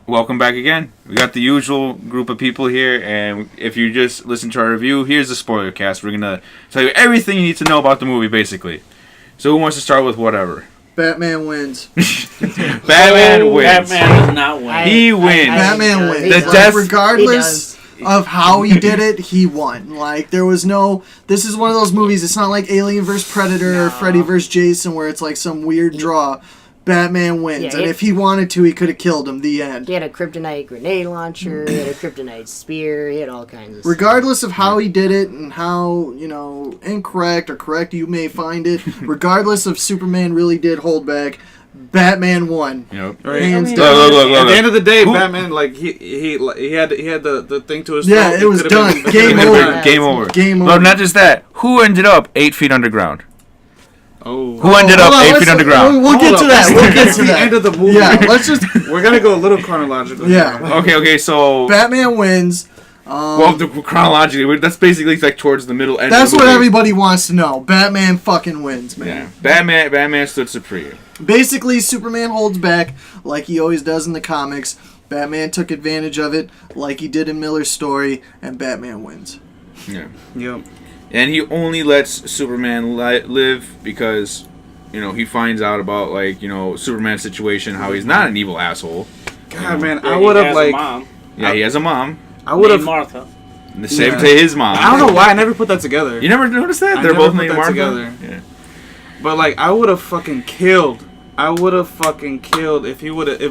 welcome back again. We got the usual group of people here, and if you just listen to our review, here's the Spoilercast. We're gonna tell you everything you need to know about the movie, basically. So who wants to start with whatever? Batman wins. Batman wins. Batman does not win. He wins. Batman wins. The death, regardless of how he did it, he won. Like, there was no... This is one of those movies, it's not like Alien vs. Predator or Freddy vs. Jason, where it's like some weird draw. Batman wins. And if he wanted to, he could have killed him. The end. He had a kryptonite grenade launcher, he had a kryptonite spear, he had all kinds of stuff. Regardless of how he did it and how, incorrect or correct you may find it, regardless if Superman really did hold back, Batman won. Yep. Right. Hands down. Look. At the end of the day, Batman, like he had the thing to his throat. Yeah, it was done. Game over. Game over. Game over. Well, not just that. Who ended up 8 feet underground? Oh. Who ended up 8 feet underground? We'll get to that. We'll get to the that. end of the movie. Yeah, let's just... We're gonna go a little chronological. Yeah. Okay, so... Batman wins. Chronologically, that's basically like towards the middle end That's of the what movie. everybody wants to know. Batman fucking wins, man. Yeah. Batman stood supreme. Basically, Superman holds back like he always does in the comics. Batman took advantage of it like he did in Miller's story, and Batman wins. Yeah. Yep. And he only lets Superman live because, he finds out about, Superman's situation, how he's not an evil asshole. God, man, I would have, like... Mom. Yeah, he has a mom. I would have... Martha. And the same to his mom. I don't know why I never put that together. You never noticed that? I They're never both put named that Martha? together. Yeah. But, like, I would have fucking killed. If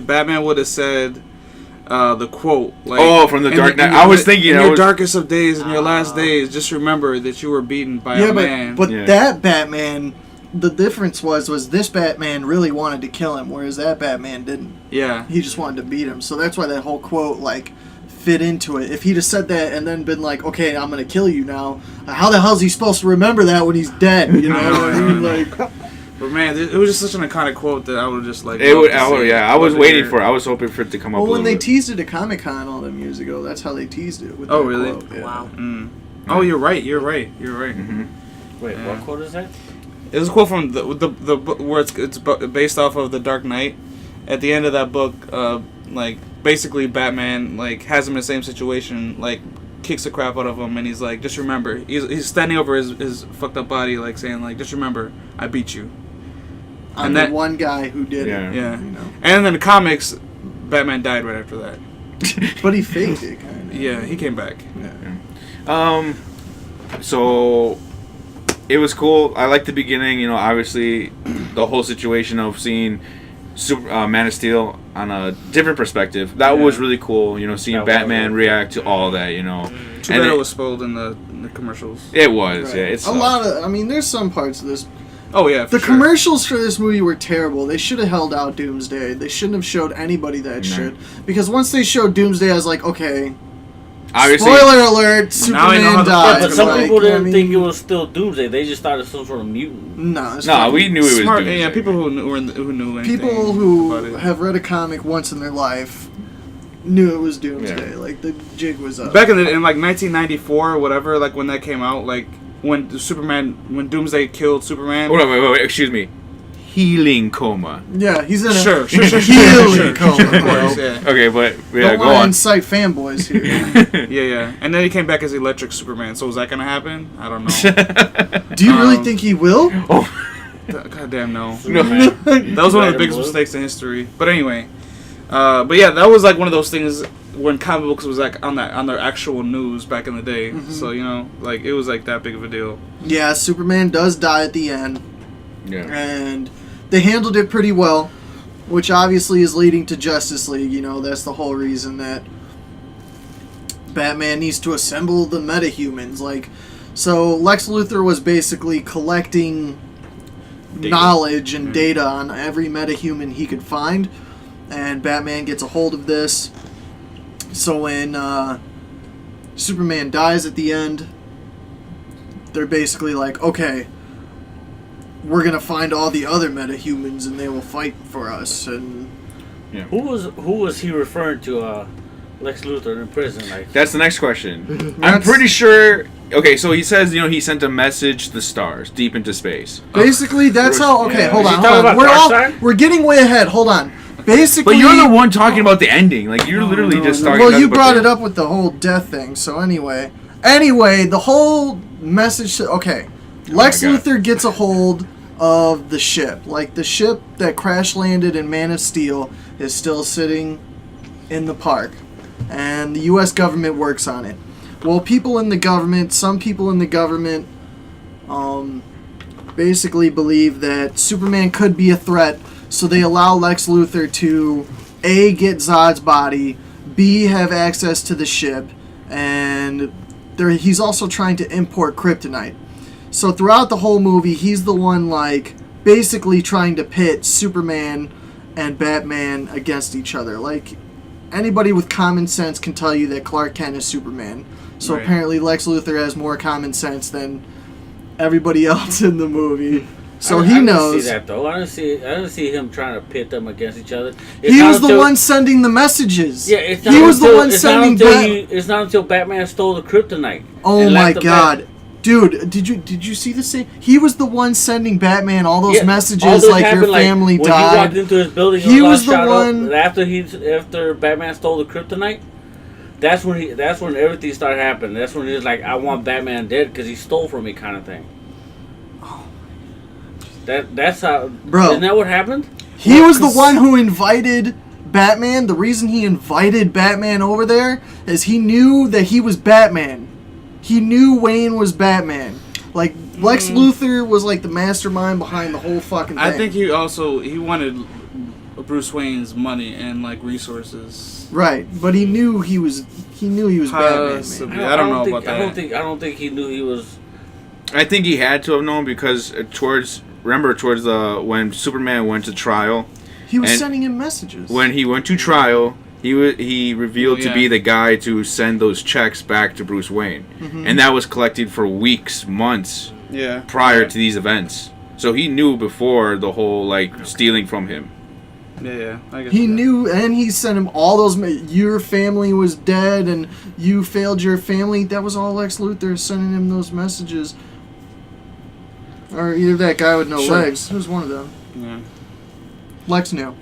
Batman would have said... the quote, like, from the Dark Knight. I was thinking, in your darkest of days, in your last days, just remember that you were beaten by a man. But that Batman, the difference was this Batman really wanted to kill him, whereas that Batman didn't. Yeah, he just wanted to beat him. So that's why that whole quote fit into it. If he'd have said that and then been like, "Okay, I'm gonna kill you now," how the hell is he supposed to remember that when he's dead? You know what I mean? Like. But man, it was just such an iconic quote that I would just like. I was waiting for it. I was hoping for it to come up. Well, when they teased it at Comic-Con all them years ago, that's how they teased it. With really? Quote. Yeah. Wow. Mm. Oh, you're right. Mm-hmm. Wait, what quote is that? It was a quote from the book where it's based off of The Dark Knight. At the end of that book, basically Batman has him in the same situation, kicks the crap out of him, and he's like, just remember, he's standing over his fucked up body, saying just remember, I beat you. I'm the one guy who did it. Yeah. And in the comics, Batman died right after that. But he faked it, kind of. Yeah, he came back. Yeah. So it was cool. I liked the beginning. Obviously, the whole situation of seeing Man of Steel on a different perspective. That was really cool. Seeing Batman react to all that. Too bad it was spoiled in the commercials. It was. Right. Yeah, it's a lot of. I mean, there's some parts of this. Oh yeah, the commercials for this movie were terrible. They should have held out Doomsday. They shouldn't have showed anybody that shit. Because once they showed Doomsday, I was like, okay. Obviously, spoiler alert, Superman died. Yeah, but some people didn't think it was still Doomsday. They just thought it was some sort of mutant. No, we knew it was Doomsday. Yeah, people who knew anything. People who have read a comic once in their life knew it was Doomsday. Yeah. The jig was up. Back in 1994 or whatever, when that came out, when Doomsday killed Superman. Wait, excuse me. Healing coma. Yeah, he's in a healing coma. Of course, yeah. Okay, but don't go on. Incite fanboys here. yeah. And then he came back as Electric Superman. So is that gonna happen? I don't know. Do you really think he will? God damn no. That was one of the biggest mistakes in history. But anyway, but yeah, that was one of those things when comic books was on their actual news back in the day. Mm-hmm. So it was that big of a deal. Yeah, Superman does die at the end. Yeah. And they handled it pretty well, which obviously is leading to Justice League. That's the whole reason that Batman needs to assemble the metahumans. So Lex Luthor was basically collecting knowledge and data on every metahuman he could find, and Batman gets a hold of this. So when Superman dies at the end, they're basically like, okay, we're gonna find all the other metahumans and they will fight for us. And who was he referring to? Lex Luthor in prison. That's the next question. I'm pretty sure. Okay, so he says he sent a message to the stars deep into space. Basically, that's how. Okay, hold on. We're getting way ahead. Hold on. Basically, But you're the one talking about the ending. Like you're literally just talking. well, nothing you but brought the- it up with the whole death thing. So anyway, the whole message. Okay, Lex my God. Luthor gets a hold of the ship. Like the ship that crash landed in Man of Steel is still sitting in the park, and the U.S. government works on it. Well, some people in the government, basically believe that Superman could be a threat, so they allow Lex Luthor to A, get Zod's body, B, have access to the ship, and he's also trying to import kryptonite. So throughout the whole movie, he's the one, like, basically trying to pit Superman and Batman against each other. Like, anybody with common sense can tell you that Clark Kent is Superman. So Right. apparently Lex Luthor has more common sense than everybody else in the movie. So he I knows. didn't see that though. I didn't see him trying to pit them against each other. He was the one sending the messages. Yeah, it's he was the one it's sending. It's not until Batman stole the kryptonite. Oh and my left the God, dude! Did you see the scene? He was the one sending Batman all those Yeah, all messages this like your happened, family when died. he walked into his building, He and was was the shot one- up after Batman stole the kryptonite. That's when everything started happening. That's when he was like, "I want Batman dead because he stole from me," kind of thing. That's how. Bro. Isn't that what happened? He was the one who invited Batman. The reason he invited Batman over there is he knew that he was Batman. He knew Wayne was Batman. Like, Lex Luthor was like the mastermind behind the whole fucking thing. I think he wanted Bruce Wayne's money and like resources. Right, but he knew he was Batman. Possibly. Man. I don't know about that. I don't think he knew he was. I think he had to have known because towards when Superman went to trial, He was And sending him messages. when he went to trial, he revealed to be the guy to send those checks back to Bruce Wayne, and that was collected for weeks, months Yeah. prior to these events. So he knew before the whole like stealing from him. Yeah. I guess He knew, and he sent him all those. Your family was dead, and you failed your family. That was all Lex Luthor sending him those messages. Or either that guy with no Sure. legs. It was one of them. Yeah. Lex knew.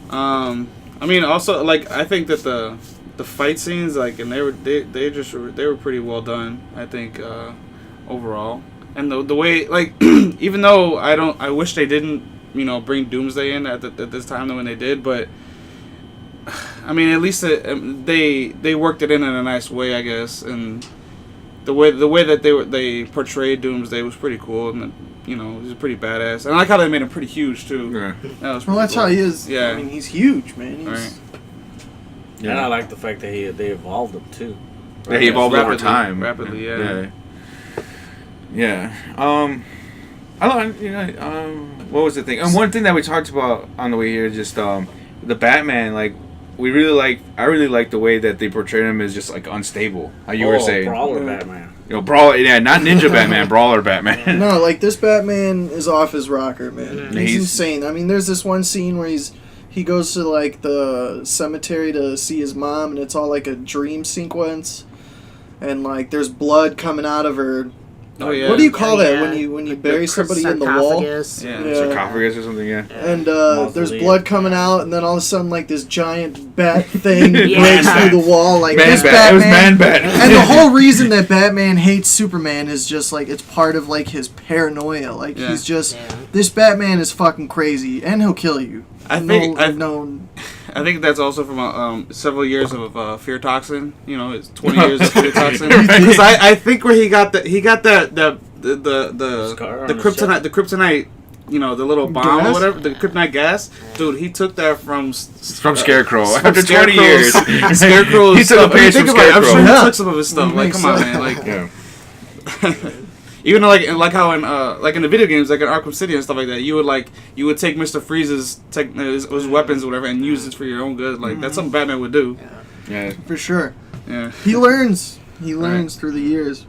I mean, also like I think that the fight scenes like and they were pretty well done. I think overall, and the way like even though I wish they didn't bring Doomsday in at this time when they did, but I mean at least they worked it in a nice way, I guess, and the way that they portrayed Doomsday was pretty cool, and he was pretty badass, and I like how they made him pretty huge too. Yeah. That was Well, pretty that's cool. how he is. Yeah. I mean, he's huge, man. He's, Right. And I like the fact that they evolved him too. Yeah, he evolved over Rapidly, time. rapidly, yeah. Yeah. I don't. What was the thing? And one thing that we talked about on the way here is just the Batman. Like, I really like the way that they portrayed him as just like unstable. How you were saying, Brawler Batman. brawler. Yeah, not Ninja Batman, Brawler Batman. No, like this Batman is off his rocker, man. Mhm. He's He's- insane. I mean, there's this one scene where he goes to like the cemetery to see his mom, and it's all like a dream sequence, and like there's blood coming out of her. Oh yeah. What do you call Yeah, that yeah. when you The bury somebody in the wall? sarcophagus. Yeah. Yeah. Sarcophagus or something. Yeah. And there's Mausoleum. blood coming out, and then all of a sudden, like this giant bat thing Yeah. breaks through the wall. Like Man this Bat. It was Batman, Man Bat. and the whole reason that Batman hates Superman is just like it's part of like his paranoia. Like Yeah. he's just Yeah. this Batman is fucking crazy, and he'll kill you. I think I I think that's also from several years of fear toxin. It's 20 years of fear toxin. Right. Because I think where he got the Scar on the his kryptonite, the little bomb or Gas? whatever, the kryptonite gas. Dude, he took that from Scarecrow. from After 20 years. Scarecrow's He took a stuff. I mean, page think from about it, I'm sure he Scarecrow. took some of his stuff. It Like, makes come on, sense. man. Like, Yeah. even like how in the video games, like in Arkham City and stuff like that, you would take Mr. Freeze's his weapons or whatever and use it for your own good. Like that's something Batman would do. Yeah. for sure. Yeah. He learns. He learns through the years.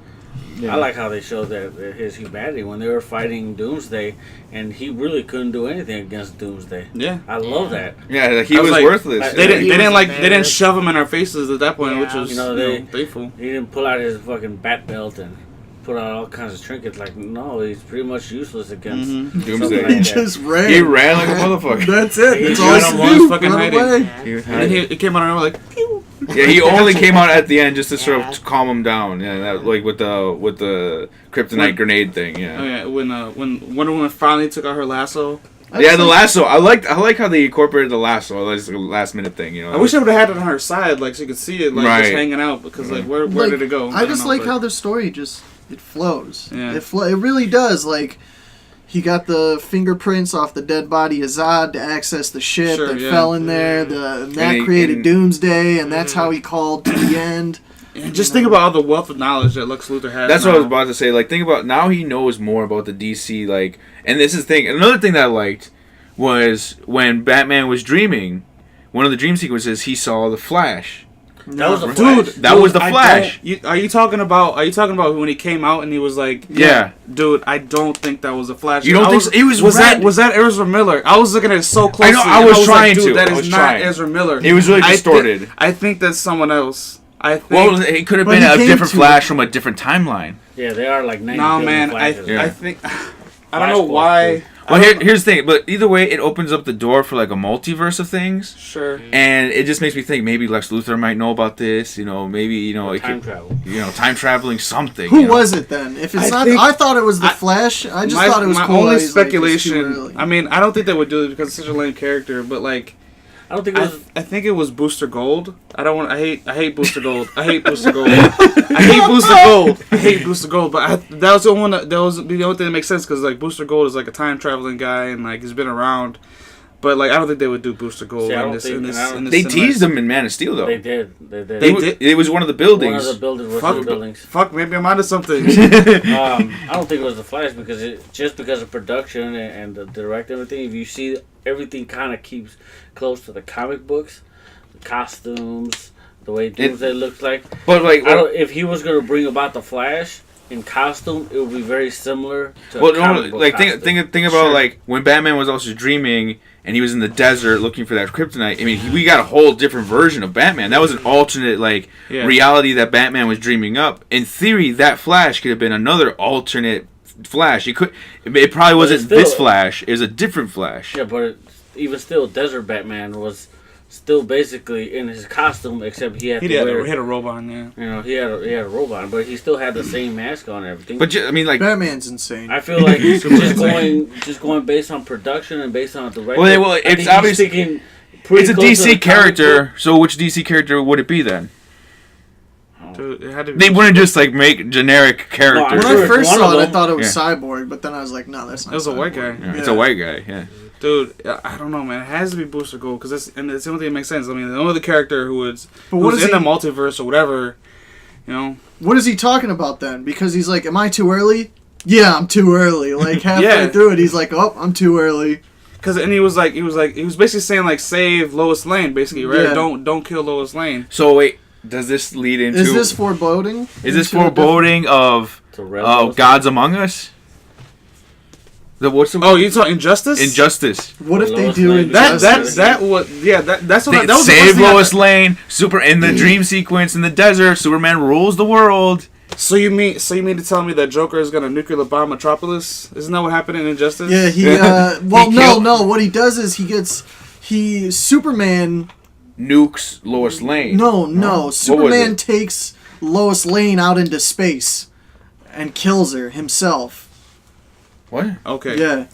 I like how they showed that his humanity when they were fighting Doomsday, and he really couldn't do anything against Doomsday. Yeah. I love that. Yeah. Like, he I was was like- worthless. They didn't. He They was didn't they didn't badass. shove him in our faces at that point, Yeah. which was You know, they- thankful. He didn't pull out his fucking bat belt and put out all kinds of trinkets. Like, no, he's pretty much useless against Doomsday. something He like that. just ran. He ran like a motherfucker. That's it. He That's got all him he while could he was do. fucking Run hiding. away. And then he came out and like, pew. Yeah, he only came out at the end just to sort Yeah. of calm him down. Yeah, that, like with the kryptonite grenade thing. Yeah. Oh yeah, when Wonder Woman finally took out her lasso. Yeah, the lasso. I like how they incorporated the lasso. That's like a last minute thing, you know. I wish I would have had it on her side, like so you could see it, like Right. just hanging out. Because like, where Like, did it go? I don't just know, like but- how the story just it flows. Yeah. It really does. Like he got the fingerprints off the dead body of Zod to access the ship Sure, that yeah. fell in there. And that And he- created and- Doomsday, and that's how he called to the end. And just think about all the wealth of knowledge that Lex Luthor has. That's now. what I was about to say. Like, think about now he knows more about the DC. Like, and this is the thing. Another thing that I liked was when Batman was dreaming. One of the dream sequences, he saw the Flash. That was a Dude, Flash. That was the I Flash. don't- Are you talking about when he came out and he was like, Yeah. dude, I don't think that was a Flash. You don't I think so? It was red. that Ezra Miller? I was looking at it so closely. I know, I and was trying like, dude, to. That I is was not trying. Ezra Miller. It was really I thi- distorted. I think that's someone else. I think. Well, it could have But been he a came different to Flash from a different timeline. Yeah, they are like 90 no, billion man. Flashes. Yeah. I think. I don't know Flash why. Well, here's the thing. But either way, it opens up the door for like a multiverse of things. Sure. And it just makes me think maybe Lex Luthor might know about this. You know, maybe it Time could, travel. time traveling something. Who you know? was it then? If it's I not, think- I thought it was the I- Flash. I just my, thought it was my cool. only that he's like, it's too speculation. early. I mean, I don't think they would do it because it's such a lame character. But like, I don't think it was. I think it was Booster Gold. I don't want. I hate Booster Gold. I hate Booster Gold. I hate Booster Gold. I hate Booster Gold. But that was the one. That was the only thing that makes sense because like Booster Gold is like a time traveling guy and like he's been around. But like I don't think they would do Booster Gold See, I in don't this. think- In this, and I don't- in this They cinematic- teased him in Man of Steel though. They did. They did. They It, did? it was one of the One buildings. of the buildings was Fuck, the buildings. fuck, maybe I'm onto something. I don't think it was the Flash because of production and the direct everything. If you see, everything kind of keeps close to the comic books, the costumes, the way Doomsday looks like. But like, If he was going to bring about the Flash in costume, it would be very similar to well, a comic no, book like costume. think about Sure. like when Batman was also dreaming and he was in the desert looking for that kryptonite. I mean, we got a whole different version of Batman. That was an alternate like Yeah. reality that Batman was dreaming up. In theory, that Flash could have been another alternate Flash. It probably wasn't still- this Flash. It was a different Flash. Yeah, but even still, Desert Batman was still basically in his costume, except he had He to had wear. a robot on, yeah. You know, he had a robot, but he still had the same mask on and everything. But I mean, like, Batman's insane. I feel like just going based on production and based on the director. Well, I it's think he's obviously- sticking pretty it's a close to the DC comic character. So which DC character would it be then? book. Dude, it had to be They wouldn't just like make generic characters. When sure I it's first one saw of it, I them. thought it was Yeah. Cyborg, but then I was like, no, that's not. It was a white Cyborg. guy. Yeah, it's a white guy. Yeah. Dude, I don't know, man. It has to be Booster Gold because it's the only thing that makes sense. I mean, the only other character who's But what in is the he? multiverse or whatever, you know. What is he talking about then? Because he's like, am I too early? Yeah, I'm too early. Like halfway Yeah. through it, he's like, oh, I'm too early. Because he was basically saying like save Lois Lane, basically, right? Yeah. Don't kill Lois Lane. So wait, does this lead into? Is this foreboding? Is this Into a foreboding of It's a rebel. Gods Among Us? What's the Oh, you talking Injustice? Injustice? What if they Lois do Lane. Injustice? That's what They that was the save first thing Lois Lane. Super in the dream sequence in the desert. Superman rules the world. So you mean to tell me that Joker is gonna nuclear bomb Metropolis? Isn't that what happened in Injustice? Yeah, he. Yeah. Well, He no, killed- no. What he does is Superman. Nukes Lois Lane. No. was Superman it? takes Lois Lane out into space and kills her himself. What? Okay. Yeah.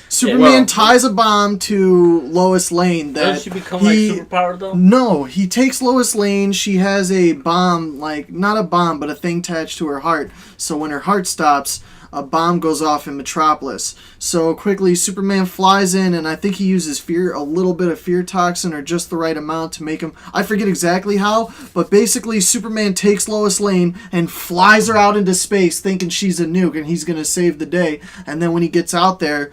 Superman well- ties a bomb to Lois Lane that Doesn't she become like superpowered though? No, he takes Lois Lane. She has a bomb, like not a bomb, but a thing attached to her heart. So when her heart stops, a bomb goes off in Metropolis. So quickly, Superman flies in, and I think he uses a little bit of fear toxin, or just the right amount to make him. I forget exactly how, but basically, Superman takes Lois Lane and flies her out into space, thinking she's a nuke, and he's gonna save the day. And then when he gets out there,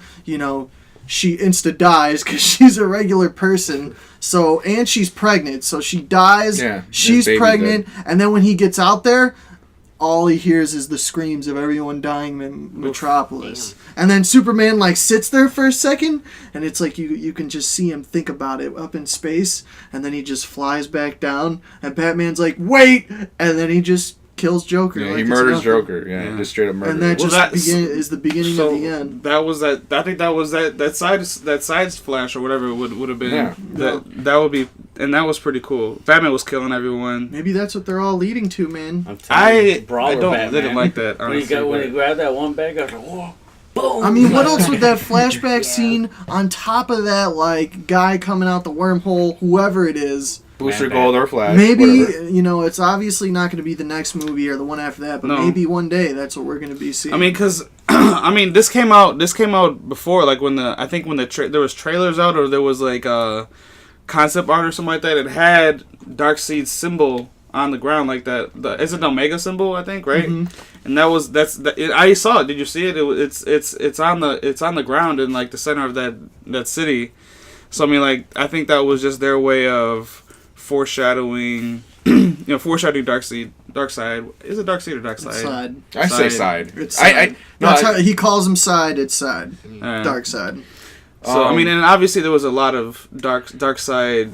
she insta dies because she's a regular person. So, and she's pregnant, so she dies. Yeah, she's his baby's pregnant, and then when he gets out there, all he hears is the screams of everyone dying in Metropolis. And then Superman sits there for a second, and it's like you can just see him think about it up in space, and then he just flies back down, and Batman's like, wait, and then he just kills Joker. Yeah, like he it's murders nothing. Joker. Yeah, just straight up murder. And that Well, just is the beginning of the end. That was that. I think that was that side flash or whatever it would have been. Yeah. That would be, and that was pretty cool. Batman was killing everyone. Maybe that's what they're all leading to, man. I'm telling you, I Brawler don't Batman. didn't like that. When he Honestly, when he grabbed that one bag, I was like, whoa, boom. I mean, what else would that flashback Yeah. scene on top of that, like, guy coming out the wormhole, whoever it is? Booster Man, Gold or Flash. Maybe, whatever. you know, it's obviously not going to be the next movie or the one after that, but No. maybe one day that's what we're going to be seeing. I mean, because this came out before, like when there was trailers out or there was like a concept art or something like that. It had Darkseid's symbol on the ground like that. Is it the Omega symbol? I think, right? Mm-hmm. And I saw it. Did you see it? It's on the ground in like the center of that city. So I mean, like I think that was just their way of foreshadowing, foreshadowing Darkseid. Is it Darkseid or Darkseid? Side. I say side. It's side. That's I- how he calls him side, it's side. Dark side. So I mean, and obviously there was a lot of Darkseid.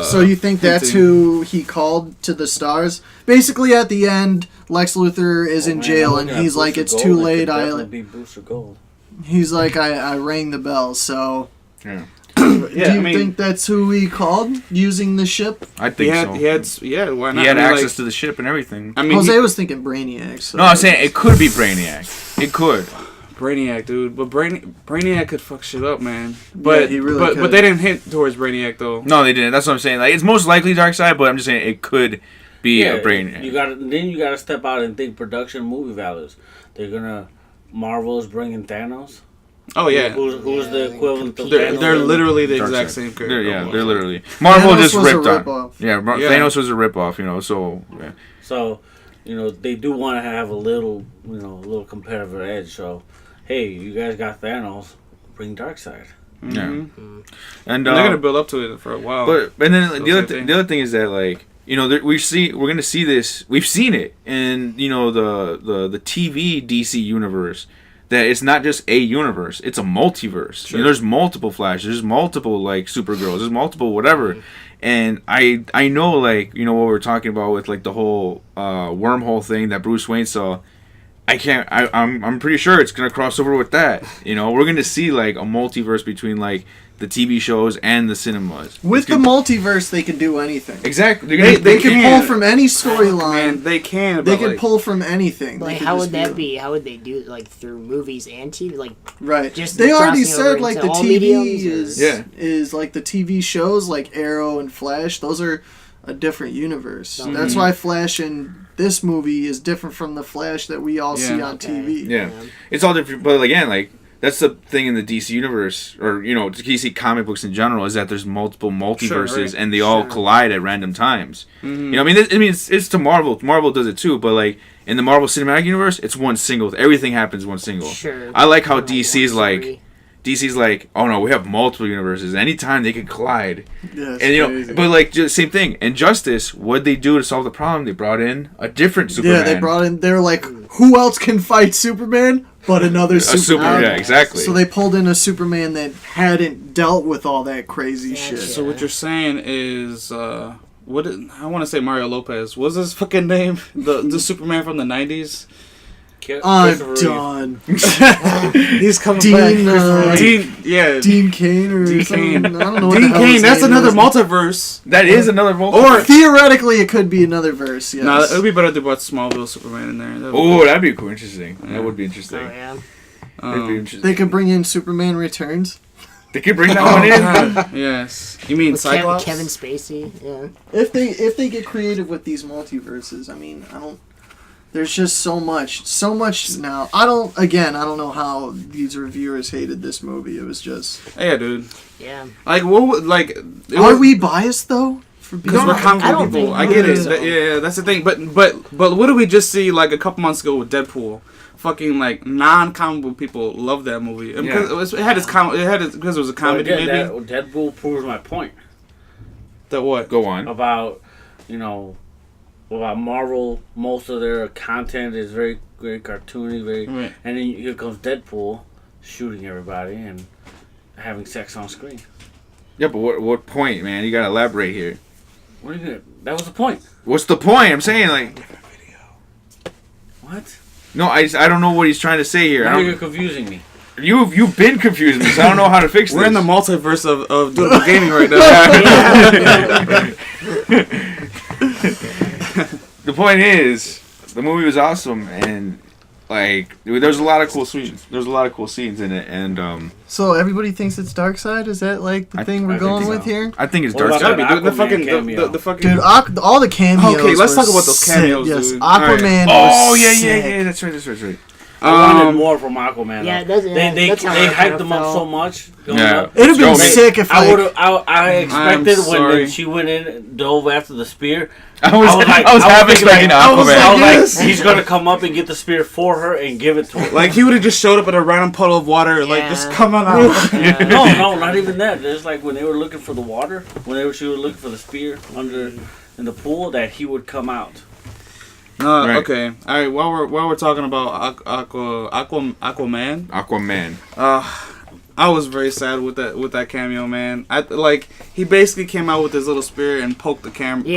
So you think that's hinting. who he called to the stars? Basically, at the end, Lex Luthor is in Man, jail, I'm and looking at he's like, Booster "It's Gold, too it late." could definitely be Booster Gold. He's like, "I rang the bell." So, Yeah. do you I mean, think that's who he called using the ship? I think so. Why not? He had I mean, access like, to the ship and everything. I mean, Jose was thinking Brainiac. So No, I'm saying it could be Brainiac. It could. Brainiac, dude, but Brainiac could fuck shit up, man. But he really but could. they didn't hint towards Brainiac though. No, they didn't. That's what I'm saying. Like it's most likely Darkseid, but I'm just saying it could be a Brainiac. You gotta step out and think production movie values. They're gonna Marvel's bringing Thanos. Oh yeah, Who's the equivalent of they're Thanos? literally the Darkseid. exact same character. They're literally. Marvel Thanos just was a ripped on. ripoff. Yeah, Yeah. Thanos was a ripoff. So yeah. So, they do want to have a little competitive edge. So, hey, you guys got Thanos, bring Darkseid. Mhm. Yeah. And And they're gonna build up to it for a while. But and then So the other thing is that like we're gonna see this. We've seen it in the TV DC universe. That it's not just a universe; it's a multiverse. Sure. There's multiple Flashes, there's multiple like Supergirls, there's multiple whatever. And I know like what we're talking about with like the whole wormhole thing that Bruce Wayne saw. I'm pretty sure it's gonna cross over with that. We're gonna see like a multiverse between like the TV shows and the cinemas. With the multiverse, they can do anything. Exactly. They can can. pull from any Man, storyline. they can. They but, can like, pull from anything. Like, They can how just would that be? How would they do it? Like, through movies and TV? Like, Right. Just They already crossing over said like into the all TV mediums, or- is like the TV shows like Arrow and Flash. Those are a different universe. Mhm. That's why Flash in this movie is different from the Flash that we all see Yeah. on Okay. TV. Yeah, it's all different. But again, like that's the thing in the DC universe, or DC comic books in general, is that there's multiple multiverses Sure, and they all sure. collide at random times. Mhm. I mean, it's to Marvel. Marvel does it too, but like in the Marvel Cinematic Universe, it's one single. Everything happens one single. Sure. I like how Like, DC's one like. story. DC's like, oh no, we have multiple universes. Anytime they can collide, Yeah, it's and crazy. but like just same thing. Injustice, what'd they do to solve the problem? They brought in a different Superman. Yeah, they brought in. They're like, who else can fight Superman but another a Superman? Yeah, exactly. So they pulled in a Superman that hadn't dealt with all that crazy Yeah, shit. So what you're saying is, I want to say Mario Lopez. What's his fucking name? The Superman from the '90s. I'm Christopher Reeve. done. He's coming Dean, back. Dean Dean Kane or Dean something. Cain. I don't know. What Dean the hell Cain. his That's name another is. multiverse. That is another multiverse. Or Theoretically, it could be another verse. Yes. no, it would be better to put Smallville Superman in there. Oh, that'd be cool. Interesting. Yeah. That would be Oh, interesting. yeah. That'd be interesting. They could bring in Superman Returns. They could bring that Oh, one in. God. Yes. You mean With Cyclops? Kevin Spacey. Yeah. If they get creative with these multiverses, I mean, I don't. There's just so much now. I don't know how these reviewers hated this movie. It was just. Yeah, dude. Yeah. Like what? Like Are we biased though? For being Because we're I comic don't book people. think I get it. so. Yeah, that's the thing. But what did we just see like a couple months ago with Deadpool? Fucking like non-comic book people love that movie. And Yeah. because it had its because it was a comedy. Well, Maybe Deadpool proves my point that what? Go on. about about Marvel. Most of their content is very cartoony, Right. and then here comes Deadpool shooting everybody and having sex on screen. Yeah, but what point, man? You gotta elaborate here. What are you gonna? That was the point. What's the point? I'm saying like. What? No, I don't know what he's trying to say here. Now you're confusing me. You've been confusing me, so I don't know how to fix this. We're in the multiverse of doable gaming right now. The point is, the movie was awesome, and like there's a lot of cool scenes. There's a lot of cool scenes in it, and So everybody thinks it's Darkseid? Is that like the thing we're I going think with so. here? I think it's What Dark about Side. Gotta be, dude. The Aquaman fucking, cameo. the fucking. Dude, all the cameos. Okay, let's were talk about those sick. cameos, Yes, dude. Aquaman. Oh was yeah, sick. That's right. I wanted more from Aquaman. Yeah, though. they that's how I hyped kinda him up felt. so much. going Yeah. up. It'd have been Joe, sick if I like, would have. I expected when sorry. she went in and dove after the spear. I was half thinking expecting I was Aquaman. Yes. like, he's gonna come up and get the spear for her and give it to her. Like he would have just showed up in a random puddle of water, like Yeah. just come on out. No, not even that. It's like when they were looking for the water, she was looking for the spear under in the pool, that he would come out. No, Right. okay, all right. While we're talking about Aquaman, I was very sad with that cameo, man. He basically came out with his little spear and poked the camera,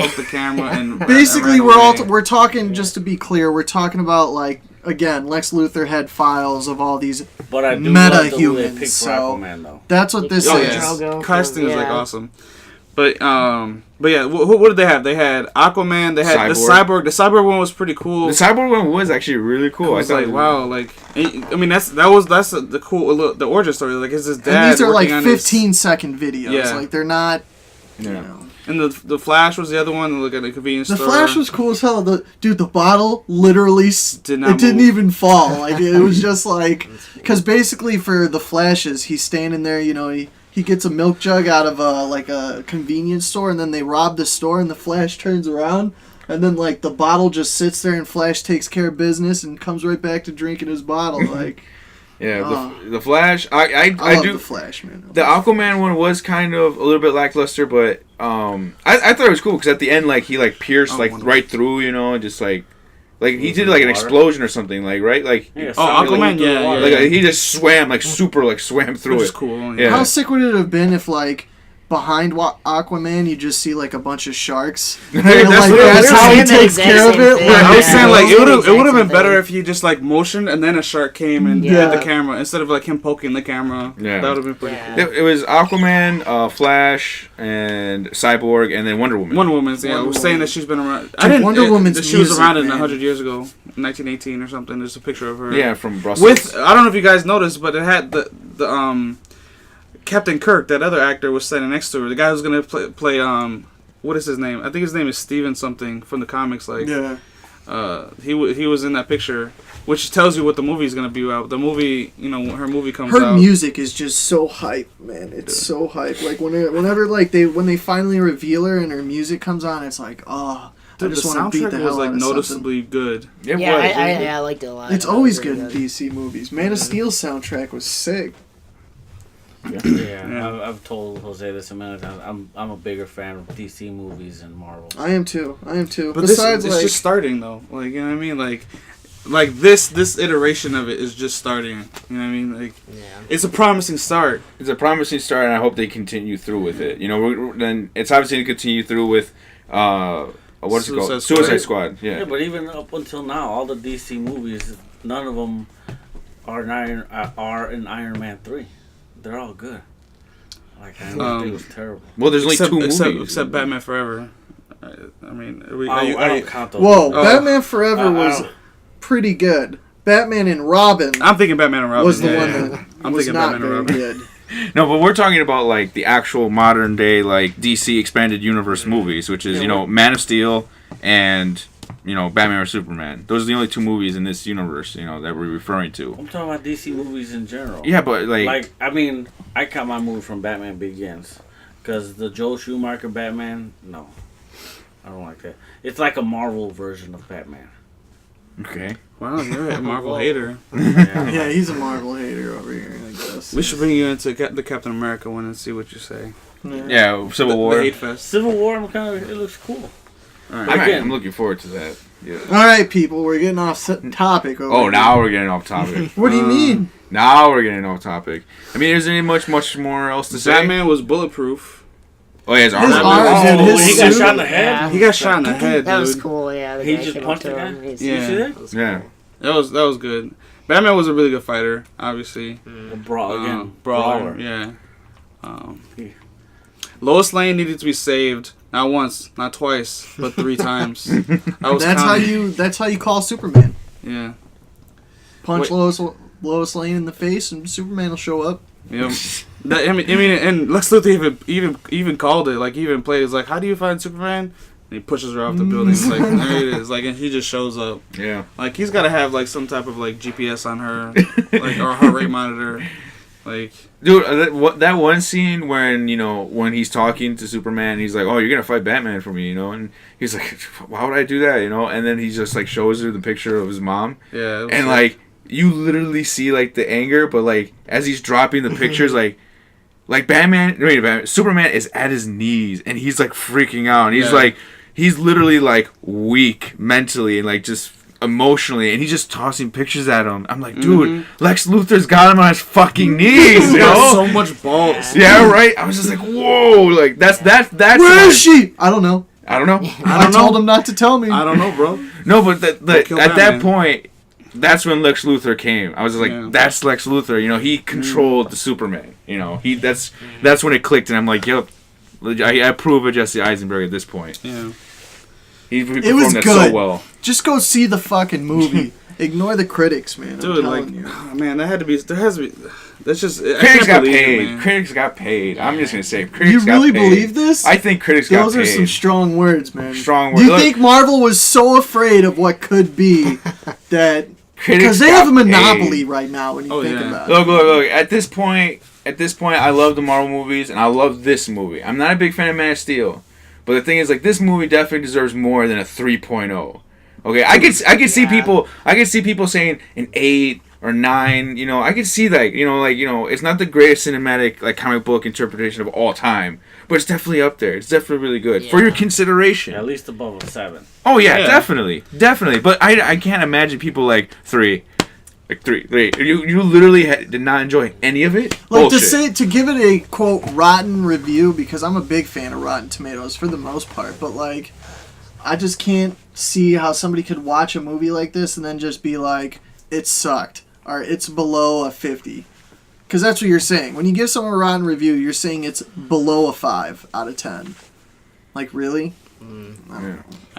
and basically and ran away. we're talking, just to be clear, we're talking about like, again, Lex Luthor had files of all these. But I do Meta love the way they humans, picked for so- Aquaman, though. That's what this Oh is. yeah, Drogo casting is like yeah. awesome. But yeah, what did they have? They had Aquaman. They had the Cyborg. Cyborg. The Cyborg one was pretty cool. The cyborg one was actually really cool. I was thought like, it wow, like I mean that's the cool the origin story. Like, is his dad? And these are like working on his- 15-second videos. Yeah. Like they're not. Yeah. You know. And the Flash was the other one. Look at the convenience The store. Flash was cool as hell. The bottle literally Did not didn't move. even fall. Like it was just like, because basically for the Flashes, he's standing there. You know, he gets a milk jug out of a convenience store, and then they rob the store, and the Flash turns around, and then like the bottle just sits there, and Flash takes care of business and comes right back to drinking his bottle. Like, Yeah, the Flash. I love do. the Flash, man. The Aquaman one was kind of a little bit lackluster, but I thought it was cool because at the end, like he like pierced like wonderful. right through, you know, just like he did like an Water. explosion or something, like right, like Yeah, Aquaman, yeah, like yeah. he just swam like super like swam through Which it. is cool. Yeah. How sick would it have been if like behind Aquaman you just see like a bunch of sharks? And, That's like, what- that's how he saying the takes exact care of same it. thing. Like, I was Yeah. saying like it would have Exact been same better thing. if he just like motioned and then a shark came and Yeah. hit the camera instead of like him poking the camera. Yeah. That would have been pretty Yeah. cool. It was Aquaman, Flash, and Cyborg, and then Wonder Woman. Wonder Woman's, yeah, Wonder was saying Woman. that she's been around. Wonder Woman's she was music, around in man. 100 years ago, in 1918 or something. There's a picture of her. Yeah, from Brussels. With I don't know if you guys noticed, but it had the Captain Kirk, that other actor, was standing next to her. The guy who's gonna play what is his name? I think his name is Steven something from the comics. Like Yeah. he was in that picture, which tells you what the movie's gonna be about. The movie, you know, her movie comes Her out. music is just so hype, man. It's so hype. Like whenever like when they finally reveal her and her music comes on, it's like, oh, Dude, I just the want to beat soundtrack the was hell like out of something. noticeably good. It Yeah, was. I liked it a lot. It's It was always very good in DC movies. Man of Steel soundtrack was sick. Yeah, I've told Jose this a million times. I'm a bigger fan of DC movies and Marvel. I am too. But Besides, it's like, just starting though. Like, you know what I mean? Like this iteration of it is just starting. You know what I mean? Like, Yeah. it's a promising start. It's a promising start, and I hope they continue through with it. You know, then it's obviously going to continue through with what's it called? Suicide Squad. Yeah, Yeah. but even up until now, all the DC movies, none of them are in Iron Man 3. They're all good. Like, Iron Man 3 was terrible. Well, there's only two movies. Except Batman Forever. I mean, I don't count those. whoa, Oh. Batman Forever I was don't- pretty good. Batman and Robin I'm thinking Batman and Robin. was the yeah. one Yeah. that I'm was thinking not Batman very and Robin. good. No, but we're talking about like the actual modern day like DC expanded universe movies, which is Man of Steel and Batman or Superman. Those are the only two movies in this universe that we're referring to. I'm talking about DC movies in general. Yeah, but Like, I mean, I count my movie from Batman Begins. Because the Joel Schumacher Batman, no. I don't like that. It's like a Marvel version of Batman. okay. Wow, you're a Marvel hater. Yeah, he's a Marvel hater over here, I guess. We should bring you into the Captain America one and see what you say. Yeah, Civil The War. Hate Fest. Civil War, it looks cool. All right. I'm looking forward to that. Yeah. All right, people, we're getting off topic. Over Oh, here. now we're getting off topic. What do you mean? Now we're getting off topic. I mean, is there much more else to say? Batman was bulletproof. Oh, yeah, his His armor. arms and his he got suit. shot in the head? Yeah. He got shot in the head, That was dude. cool, yeah. The He guy just came punched up to the him. guy? He's- Yeah. You see that? was Yeah. cool. That was good. Batman was a really good fighter, obviously. Brawler. Yeah. Lois Lane needed to be saved. Not once, not twice, but 3 times. That's how you call Superman. Yeah. Punch Lois Lane in the face, and Superman will show up. Yeah. I mean, and Lex Luthor even called it. Like, he even played. It's like, how do you find Superman? And he pushes her off the building. It's like, there it is. Like, and she just shows up. Yeah. Like, he's got to have like some type of like GPS on her, like, or heart rate monitor. Like, dude, that one scene when he's talking to Superman, he's like, "Oh, you're gonna fight Batman for me," and he's like, "Why would I do that?" And then he just like shows her the picture of his mom. Yeah. And like you literally see like the anger, but like as he's dropping the pictures, like Superman is at his knees and he's like freaking out. And he's like, he's literally like weak mentally and like just emotionally, and he's just tossing pictures at him. I'm like, dude, Lex Luthor's got him on his fucking knees. You know? So much balls. Yeah, right. I was just like, whoa, like that's. Where is she? I don't know. I told him not to tell me. I don't know, bro. No, but at that point, that's when Lex Luthor came. I was just like, that's Lex Luthor. He controlled the Superman. That's when it clicked, and I'm like, yep, I approve of Jesse Eisenberg at this point. Yeah. He performed that so well. Just go see the fucking movie. Ignore the critics, man. Dude, man, there has to be. That's just. Critics got paid. Critics got paid. I'm just gonna say, critics you really got paid. believe this? I think critics got paid. Those are some strong words, man. Strong words. Do you think Marvel was so afraid of what could be that? Because they have a monopoly right now. When you think about it. Look. At this point, I love the Marvel movies, and I love this movie. I'm not a big fan of Man of Steel. But the thing is, like, this movie definitely deserves more than a 3.0. Okay, I could see people saying an 8 or 9. I could see that. It's not the greatest cinematic like comic book interpretation of all time, but it's definitely up there. It's definitely really good for your consideration. At least above a 7. Oh yeah, definitely. But I can't imagine people like 3. Like 3. You literally did not enjoy any of it. Like to give it a quote rotten review, because I'm a big fan of Rotten Tomatoes for the most part, but like I just can't see how somebody could watch a movie like this and then just be like, it sucked or it's below a 50. Because that's what you're saying. When you give someone a rotten review, you're saying it's below a 5 out of 10. Like, really? I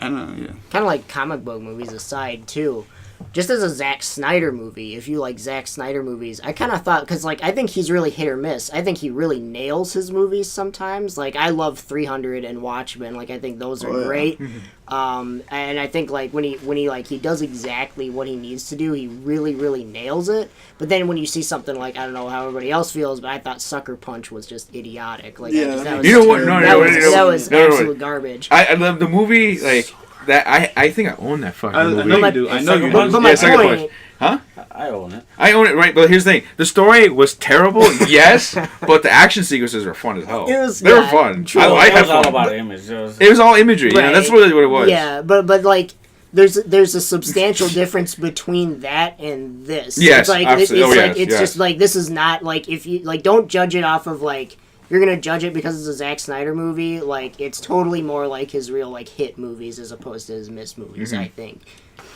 know, yeah. Kind of like comic book movies aside, too. Just as a Zack Snyder movie, if you like Zack Snyder movies, I kind of thought, because like I think he's really hit or miss. I think he really nails his movies sometimes. Like I love 300 and Watchmen. Like I think those are great. And I think like when he like he does exactly what he needs to do, he really really nails it. But then when you see something like, I don't know how everybody else feels, but I thought Sucker Punch was just idiotic. Like that was absolute garbage. I love the movie like. That I think I own that fucking movie. I do. I know you do. But my point, huh? I own it. I own it, right? But here's the thing: the story was terrible, yes, but the action sequences were fun as hell. They were fun. I had fun. It was all about image. It was all imagery. Right. That's really what it was. Yeah, but like. There's a substantial difference between that and this. Yes, it's like absolutely. It's just like this is not like if you like don't judge it off of like. You're gonna judge it because it's a Zack Snyder movie. Like it's totally more like his real like hit movies as opposed to his miss movies. I think.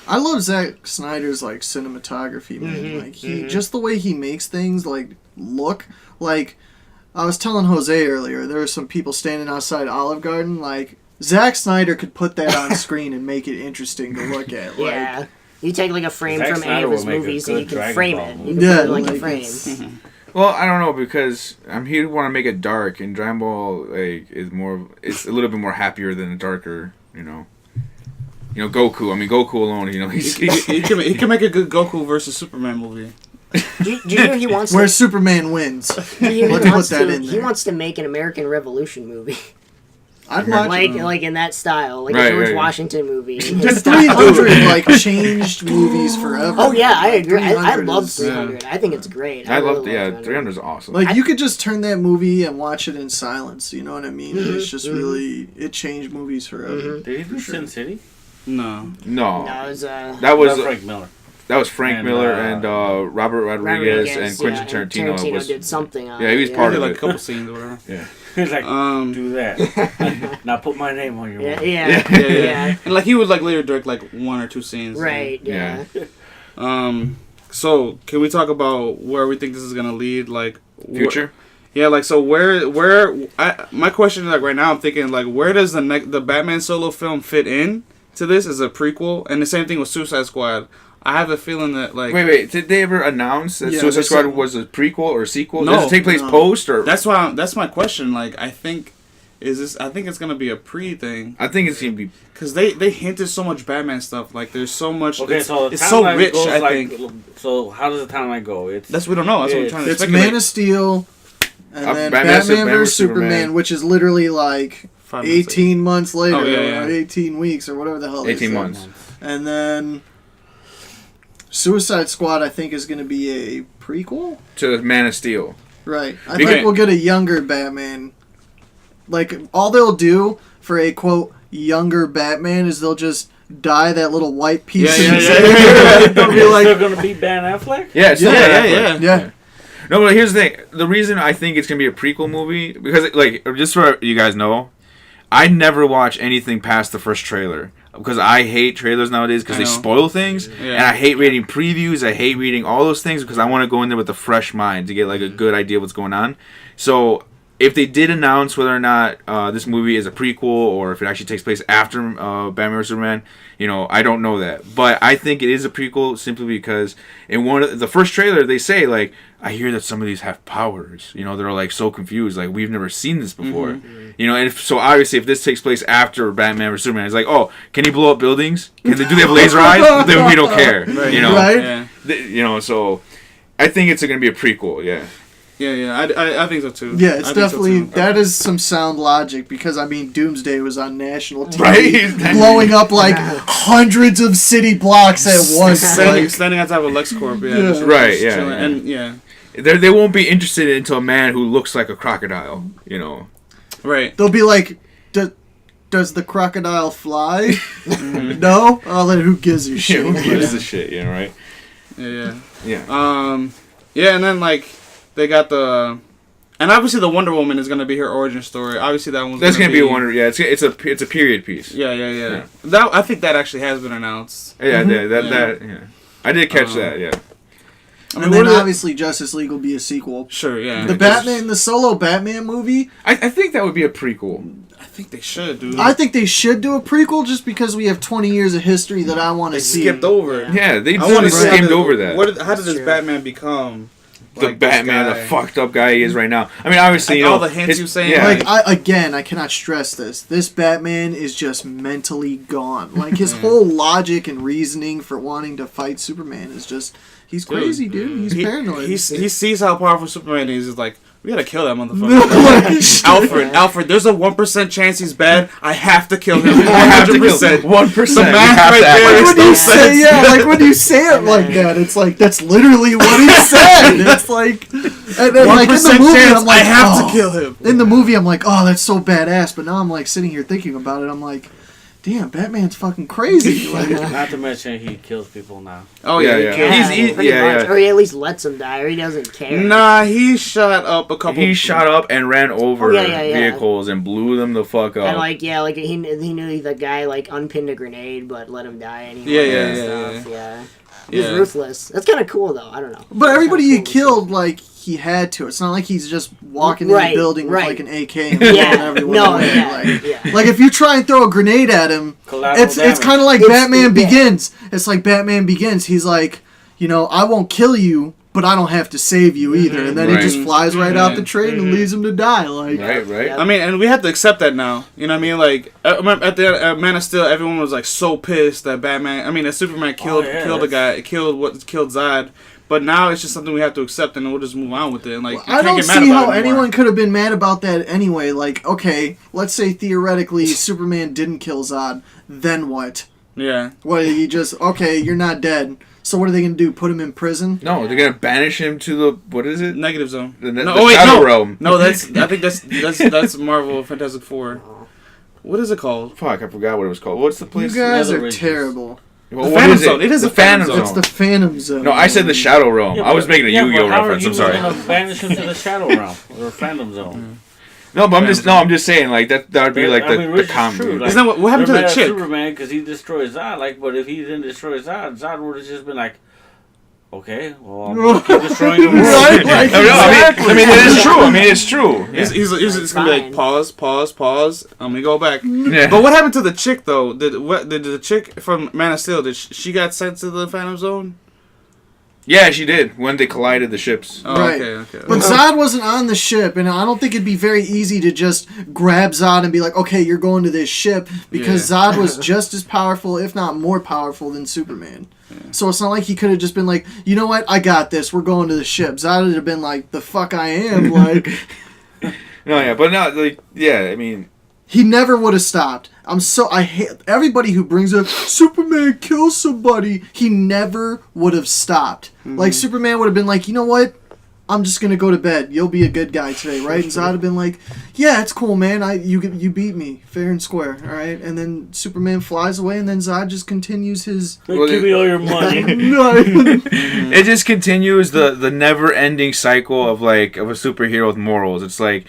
I love Zack Snyder's like cinematography, man. Like just the way he makes things like look like. I was telling Jose earlier, there were some people standing outside Olive Garden. Like Zack Snyder could put that on screen and make it interesting to look at. Like, yeah, you take like a frame Zack from Snyder any of his will make a movies and you good can Dragon frame Ball it. movie. You can put it like a like frame. Well, I don't know because he would want to make it dark, and Dragon Ball it's a little bit more happier than a darker, Goku. I mean, Goku alone, he can make a good Goku versus Superman movie. Do you hear he wants where Superman wins? Let's put that in there. He wants to make an American Revolution movie. I'd watch like in that style, like a George Washington movie. The 300 like changed movies forever. Oh yeah, I agree. I love 300. I think it's great. I love 300 is awesome. Like you could just turn that movie and watch it in silence. You know what I mean? It's just really it changed movies forever. Did he do Sin City? No. No, it was, that was Frank Miller. That was Frank Miller and Robert Rodriguez and Quentin Tarantino. Tarantino did something on he was part of it. Like a couple scenes or whatever. Yeah. He's like, do that. Now put my name on your movie. Yeah. And like he would like later direct like 1 or 2 scenes. Right. Yeah. So can we talk about where we think this is gonna lead? Like Future. Yeah, like so my question is like right now I'm thinking like where does the Batman solo film fit in to this as a prequel? And the same thing with Suicide Squad. I have a feeling that like Wait, did they ever announce that Suicide Squad was a prequel or sequel? No, Does it take place post or? that's my question. Like I think it's gonna be a pre thing. I think it's gonna be Because they hinted so much Batman stuff. Like there's so much. Okay, so the it's so timeline rich. goes I like, think so how does the timeline go? It's we don't know. That's what I'm trying to It's speculate. Man of Steel, and then Batman Batman vs Superman. Superman, which is literally like 5 minutes 18 months later, Oh, yeah. or 18 weeks, or whatever the hell. they 18 said. months. And then Suicide Squad, I think, is going to be a prequel. To Man of Steel. Right. I Okay. think we'll get a younger Batman. Like, all they'll do for a, quote, younger Batman is they'll just dye that little white piece Yeah, in yeah, his yeah, hair. yeah. They'll be It's like, still gonna be Ben Affleck. Yeah, it's still Yeah, Ben yeah, Affleck. yeah. No, but here's the thing. The reason I think it's gonna be a prequel movie because, like, just so you guys know, I never watch anything past the first trailer because I hate trailers nowadays because I they know. spoil things, Yeah. and I hate reading previews. I hate reading all those things because I want to go in there with a fresh mind to get like a good idea of what's going on. So if they did announce whether or not this movie is a prequel or if it actually takes place after Batman vs Superman, you know, I don't know that, but I think it is a prequel simply because in one of the first trailer they say like, I hear that some of these have powers. You know, they're like so confused, like we've never seen this before. Mm-hmm. You know, and so obviously if this takes place after Batman vs Superman, it's like, oh, can he blow up buildings? Do they have laser eyes? Then we don't care. Right. You know, Right? Yeah. You know, so I think it's going to be a prequel. Yeah. Yeah. I think so too. yeah, it's I think so, definitely, too. that is some sound logic because, I mean, Doomsday was on national TV. Right? Blowing up like hundreds of city blocks at once. standing, Like, standing on top of LexCorp. Yeah. Yeah. Just Right, yeah, chilling. yeah. And yeah. They won't be interested into a man who looks like a crocodile. You know. Right. they'll be like, does the crocodile fly? No? Oh, then who gives a Yeah, shit? who gives a shit? You know, right? Yeah. Yeah. Yeah, and then like they got the, and obviously the Wonder Woman is gonna be her origin story. Obviously that one's That's gonna be a wonder. Yeah, it's a period piece. Yeah. Yeah. That I think that actually has been announced. Yeah, Yeah. yeah. I did catch that. Yeah. I mean, And what then are the- obviously Justice League will be a sequel. Sure, yeah. The solo Batman movie, I think that would be a prequel. I think they should, dude. I think they should do a prequel just because we have 20 years of history that I want they to see. skipped over. Yeah. Yeah, they I want really to see skimmed over that. How did this Sure. Batman become The like, this Batman, guy? the fucked up guy he is right now. I mean, obviously, Like, you know, all the hints you saying, Yeah, Like, I cannot stress this. This Batman is just mentally gone. Like, his whole logic and reasoning for wanting to fight Superman is just... He's crazy, dude. He's paranoid. He sees how powerful Superman is. He's like, we gotta kill that motherfucker. Alfred, there's a 1% chance he's bad. I have to kill him. I have to kill 100%. 1%. The math right there Like, makes when no you say, sense. yeah, like when you say it like that, it's like that's literally what he said. It's like, and then, like in the 1% movie, chance I'm like, I have oh. to kill him. In the movie, I'm like, oh, that's so badass. But now I'm like sitting here thinking about it. I'm like, damn, Batman's fucking crazy. Like, Not to mention he kills people now. Oh Yeah, yeah, yeah. he kills. He's- pretty yeah, much. yeah. Or he at least lets him die, or he doesn't care. Nah, he shot up a couple. He shot up and ran over Oh, yeah. vehicles and blew them the fuck up. And like, yeah, like he knew the guy like unpinned a grenade, but let him die anyway. Yeah, and yeah, stuff. Yeah. He's Yeah. ruthless. That's kind of cool, though. I don't know. but everybody Kinda he cool. killed, like he had to. It's not like he's just walking in Right, the building with right. like an AK and blowing Yeah. everyone No. away. Yeah. Like, Yeah. like if you try and throw a grenade at him, Collateral it's damage. kind of like It's- Batman yeah. Begins. It's like Batman Begins. He's like, you know, I won't kill you, but I don't have to save you either. And then Right. he just flies right out the train and Mhm. leaves him to die. Like, right, right. Yeah. I mean, and we have to accept that now. You know what I mean? Like at the Man of Steel, everyone was like so pissed that that Superman killed killed a guy, killed Zod. But now it's just something we have to accept, and we'll just move on with it. And like, you I can't don't get mad see about how it anymore. anyone could have been mad about that anyway. Like, okay, let's say theoretically Superman didn't kill Zod, then what? Yeah. What, he just, okay, you're not dead. So what are they going to do, put him in prison? No, they're gonna banish him to the what is it? Negative zone. The no. Shadow Realm. No, I think that's Marvel Fantastic Four. What is it called? Fuck, I forgot what it was called. What's the You place? guys Nether are Regions. terrible. Well, The what Phantom is Zone. It is the the Phantom Phantom Zone. It's the Phantom Zone. No, I said the Shadow Realm. I was making a Yu-Gi-Oh but how are reference. I'm you sorry. gonna banish him to the Shadow Realm or Phantom Zone? No, but I'm just saying like that would be like the which is common. true, like, Isn't that what happened to they're the mad at chick? Superman because he destroyed Zod. Like, but if he didn't destroy Zod, Zod would have just been like, okay, well, I'm gonna keep destroying the world. Right, like, I mean, that is true. I mean, it's true. Yeah. He's just gonna be like, pause. Let me go back. Yeah. But what happened to the chick though? Did the chick from Man of Steel? Did she got sent to the Phantom Zone? Yeah, she did when they collided the ships. Oh, Right. Okay. But Zod wasn't on the ship, and I don't think it'd be very easy to just grab Zod and be like, okay, you're going to this ship, because Zod was just as powerful, if not more powerful, than Superman. Yeah. So it's not like he could have just been like, you know what, I got this, we're going to the ship. Zod would have been like, the fuck I am, like... No, yeah, but no, like, yeah, I mean... He never would have stopped. I hate everybody who brings up Superman kills somebody. He never would have stopped. Mm-hmm. Like Superman would have been like, you know what? I'm just gonna go to bed. You'll be a good guy today, right? And Zod would have been like, yeah, it's cool, man. You beat me fair and square, all right? And then Superman flies away, and then Zod just continues his. Give me all your money. It just continues the never-ending cycle of a superhero with morals. It's like,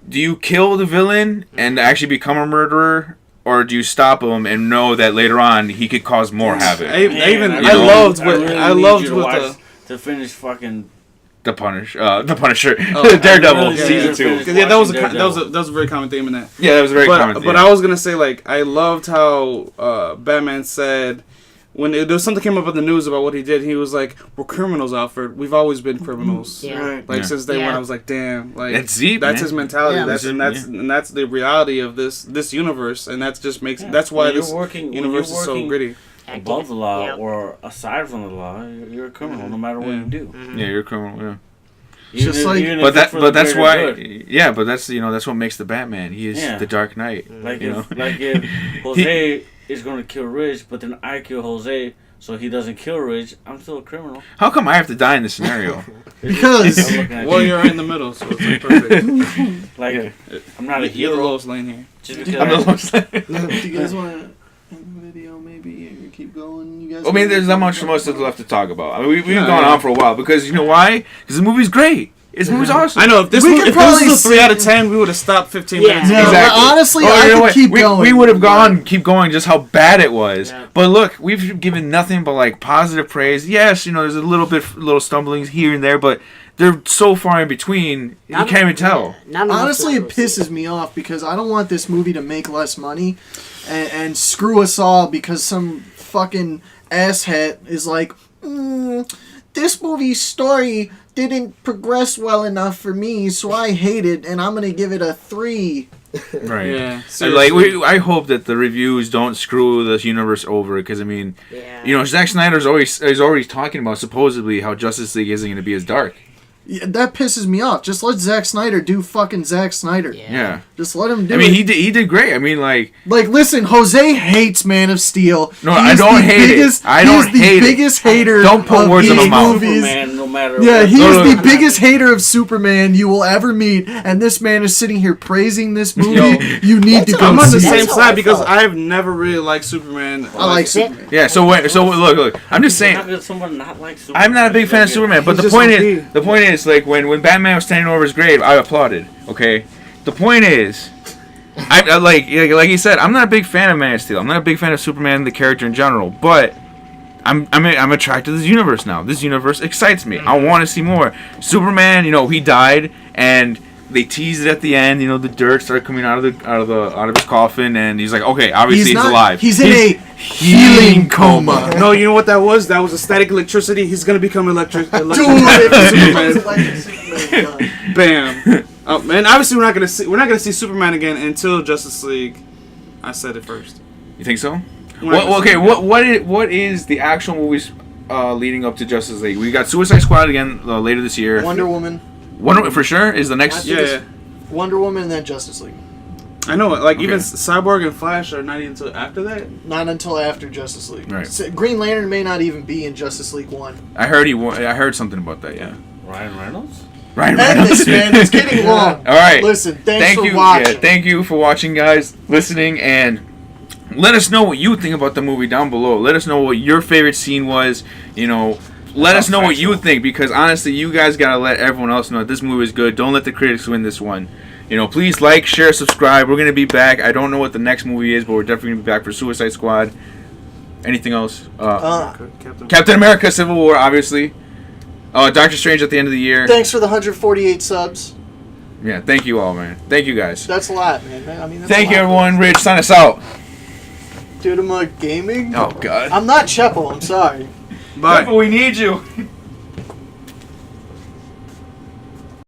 do you kill the villain and actually become a murderer, or do you stop him and know that later on he could cause more havoc? I loved to finish fucking the Punisher, Daredevil season 2. That was a very common theme in that. Yeah, that was a very common theme. But I was gonna say, like, I loved how Batman said, when there was something came up in the news about what he did, he was like, "We're criminals, Alfred. We've always been criminals." Yeah. Like since day one, I was like, "Damn!" Like that's deep. That's man. his mentality. Yeah. That's the reality of this universe, and that's just makes that's why this universe is so gritty. Above the law or aside from the law, you're a criminal no matter what you do. Mm-hmm. Yeah, you're a criminal. Yeah. Just like, but that's why. Good. Yeah, but that's that's what makes the Batman. He is the Dark Knight. Like if Jose is going to kill Rich, but then I kill Jose, so he doesn't kill Rich, I'm still a criminal. How come I have to die in this scenario? Because you're right in the middle, so it's like perfect. I'm not a hero. You're the lowest lane here. Just because I'm the lowest lane. do you guys want to end the video? Maybe keep going. You guys. I mean, there's not much left to talk about. I mean, we've been going on for a while because you know why? Because the movie's great. This movie's awesome. I know if this was a 3 out of 10, we would have stopped 15 minutes. No, exactly. Honestly, I could keep going. We would have keep going, just how bad it was. Yeah. But look, we've given nothing but positive praise. Yes, there's a little stumblings here and there, but they're so far in between, you can't even tell. Honestly, it pisses me off because I don't want this movie to make less money and screw us all because some fucking asshat is like, this movie's story didn't progress well enough for me, so I hate it, and I'm gonna give it a 3. Right. Yeah. I hope that the reviews don't screw this universe over, because I mean, Zack Snyder's already talking about supposedly how Justice League isn't gonna be as dark. Yeah, that pisses me off. Just let Zack Snyder do fucking Zack Snyder. Yeah. Just let him do it. I mean, he did great. I mean, listen, Jose hates Man of Steel. No, I don't hate it. I don't hate it. He's the biggest hater. Don't put words in my mouth. Superman, no matter yeah, what. he is the biggest hater of Superman you will ever meet, and this man is sitting here praising this movie. You need to go. I'm on the see same it. side because I've never really liked Superman. I like Superman. Yeah. So look. I'm just saying. How could someone not like Superman? I'm not a big fan of Superman, but the point is, when Batman was standing over his grave, I applauded. Okay, the point is, I like you said, I'm not a big fan of Man of Steel. I'm not a big fan of Superman, the character in general. But I'm attracted to this universe now. This universe excites me. I want to see more. Superman, he died, and they teased it at the end. The dirt started coming out of his coffin, and he's like, okay, obviously he's alive. He's in a healing coma. No, you know what that was? That was a static electricity. He's gonna become electric. Dude, Bam. Man, obviously we're not gonna see Superman again until Justice League. I said it first. You think so? Well, okay. What is the actual movies leading up to Justice League? We got Suicide Squad again later this year. Wonder Woman for sure is the next. Yeah. Wonder Woman and then Justice League. I know, even Cyborg and Flash are not even until after that. Not until after Justice League. Right. So Green Lantern may not even be in Justice League 1. I heard something about that. Yeah. Ryan Reynolds. End this, man. It's getting long. All right. Listen, thank you for watching. Yeah, thank you for watching, guys, listening, and let us know what you think about the movie down below. Let us know what your favorite scene was. Let us know what you think, because honestly, you guys gotta let everyone else know that this movie is good. Don't let the critics win this one. Please like, share, subscribe. We're gonna be back. I don't know what the next movie is, but we're definitely gonna be back for Suicide Squad. Anything else? Captain. Captain America: Civil War, obviously. Doctor Strange at the end of the year. Thanks for the 148 subs. Yeah, thank you all, man. Thank you guys. That's a lot, man. I mean, that's Thank a you, lot. everyone. Rich, sign us out. Dude, I'm gaming. Oh God. I'm not Chepo. I'm sorry. Bye. We need you.